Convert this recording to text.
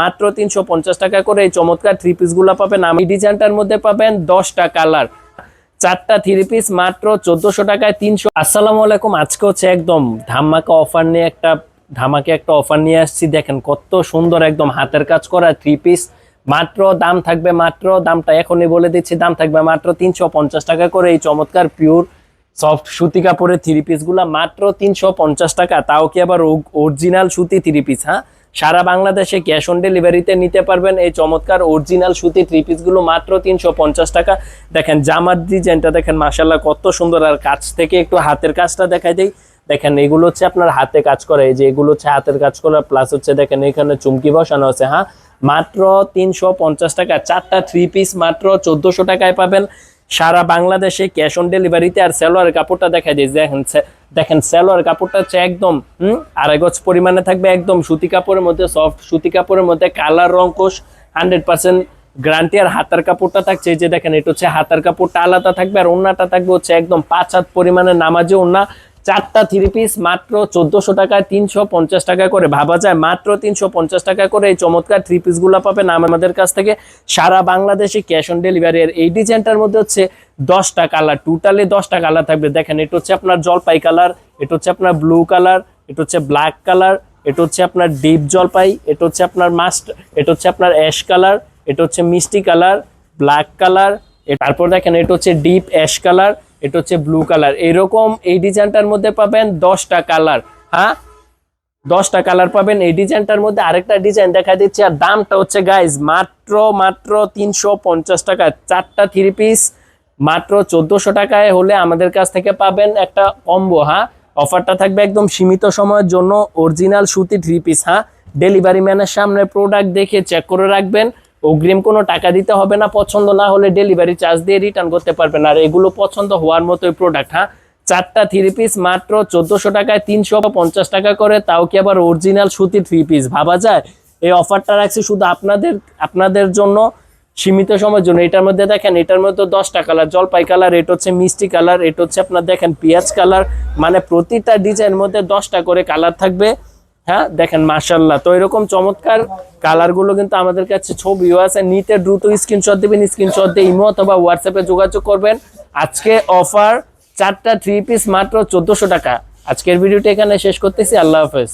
মাত্র 350 টাকা করে এই চমৎকার থ্রি পিস গুলা পাবেন। আমি ডিজাইনটার মধ্যে পাবেন 10টা কালার, 4টা থ্রি পিস মাত্র 1400 টাকায় 300। আসসালামু আলাইকুম, আজকে হচ্ছে একদম ধামাকা অফার নিয়ে একটা অফার নিয়ে আসছি। দেখেন কত সুন্দর একদম হাতের কাজ করা থ্রি পিস, মাত্র দাম থাকবে, মাত্র দামটা এখনই বলে দিচ্ছি, দাম থাকবে মাত্র 350 টাকা করে। এই চমৎকার পিওর সফট সুতি কাপড়ের থ্রি পিস গুলা মাত্র 350 টাকা, তাও কি আবার অরিজিনাল সুতি থ্রি পিস। হ্যাঁ, সারা বাংলাদেশে ক্যাশ অন ডেলিভারিতে নিতে পারবেন এই চমৎকার অরিজিনাল সুতি থ্রি পিস গুলো মাত্র 350 টাকা। দেখেন জামার ডিজাইনটা দেখেন, মাশাআল্লাহ কত সুন্দর। আর কাছ থেকে একটু হাতের কাজটা দেখাই দেই। দেখেন এগুলো হচ্ছে আপনার হাতে কাজ করা, এই যে এগুলো হচ্ছে হাতের কাজ করা, প্লাস হচ্ছে দেখেন এখানে চুমকি বসানো আছে। হ্যাঁ, মাত্র 350 টাকা, 4টা থ্রি পিস মাত্র 1400 টাকায় পাবেন সারা বাংলাদেশে ক্যাশ অন ডেলিভারিতে। আর সালোয়ারের কাপড়টা দেখাই দিই। দেখেন সালোয়ার কাপড়টা হচ্ছে একদম 2.5 গজ পরিমাণে থাকবে, একদম সুতি কাপড়ের মধ্যে, সফট সুতি কাপড়ের মধ্যে, কালার রং কোশ 100% গ্যারান্টি। আর হাতার কাপড়টা থাকছে, এই যে দেখেন এটা হচ্ছে হাতার কাপড়টা আলাদা থাকবে, আর ওন্নাটা থাকবে হচ্ছে একদম 5 হাত পরিমাণে নামাজে ওন্না। 4টা থ্রি পিস মাত্র 1400 টাকায় 350 টাকা করে। ভাবা যায় মাত্র 350 টাকা করে এই চমৎকার থ্রি পিস গুলা পাবেন আমাদের কাছ থেকে সারা বাংলাদেশে ক্যাশ অন ডেলিভারি। আর এই ডিজাইনটার মধ্যে হচ্ছে 10টা কালার, টোটালি 10টা কালার থাকবে। দেখেন এটা হচ্ছে আপনার জলপাই কালার, এটা হচ্ছে আপনার ব্লু কালার, এটা হচ্ছে ব্ল্যাক কালার, এটা হচ্ছে আপনার ডিপ জলপাই, এটা হচ্ছে আপনার এটা হচ্ছে আপনার অ্যাশ কালার, এটা হচ্ছে মিষ্টি কালার, ব্ল্যাক কালার, তারপর দেখেন এটা হচ্ছে ডিপ অ্যাশ কালার, এটা হচ্ছে ব্লু কালার। এরকম এই ডিজাইনটার মধ্যে পাবেন 10টা কালার। হ্যাঁ, 10টা কালার পাবেন এই ডিজাইনটার মধ্যে। আরেকটা ডিজাইন দেখা দিচ্ছি, আর দামটা হচ্ছে গাইজ মাত্র 350 টাকা। 4টা থ্রি পিস মাত্র 1400 টাকায় হলে আমাদের কাছ থেকে পাবেন একটা কম্বো। হ্যাঁ, অফারটা থাকবে একদম সীমিত সময়ের জন্য, অরিজিনাল সুতি থ্রি পিস। হ্যাঁ, ডেলিভারি ম্যানের সামনে প্রোডাক্ট দেখে চেক করে রাখবেন, অগ্রিম কোনো টাকা দিতে হবে না। পছন্দ না হলে ডেলিভারি চার্জ দিয়ে রিটার্ন করতে পারবেন। আর এগুলো পছন্দ হওয়ার মতোই প্রোডাক্ট। হ্যাঁ, 4টা থ্রি পিস মাত্র 1400 টাকায় 350 টাকা করে, তাও কি আবার অরিজিনাল সুতি থ্রি পিস। ভাবা যায় এই অফারটা রাখছি শুধু আপনাদের জন্য, সীমিত সময়ের জন্য। এটার মধ্যে দেখেন, এটার মধ্যে 10টা কালার, জলপাই কালার, এটা হচ্ছে মিষ্টি কালার, এটা হচ্ছে আপনার দেখেন পেঁয়াজ কালার, মানে প্রতিটা ডিজাইনের মধ্যে 10টা করে কালার থাকবে। হ্যাঁ, দেখেন মাশাআল্লাহ। তো এরকম চমৎকার কালার গুলো কিন্তু আমাদের কাছে ছবিও আছে, নিতে দ্রুত স্ক্রিনশট দিবেন, স্ক্রিনশট দিয়ে ইমো অথবা হোয়াটসঅ্যাপে যোগাযোগ করবেন। আজকে অফার 4টা থ্রি পিস মাত্র 1400 টাকা। আজকের ভিডিওটা এখানে শেষ করতেছি। আল্লাহ হাফেজ।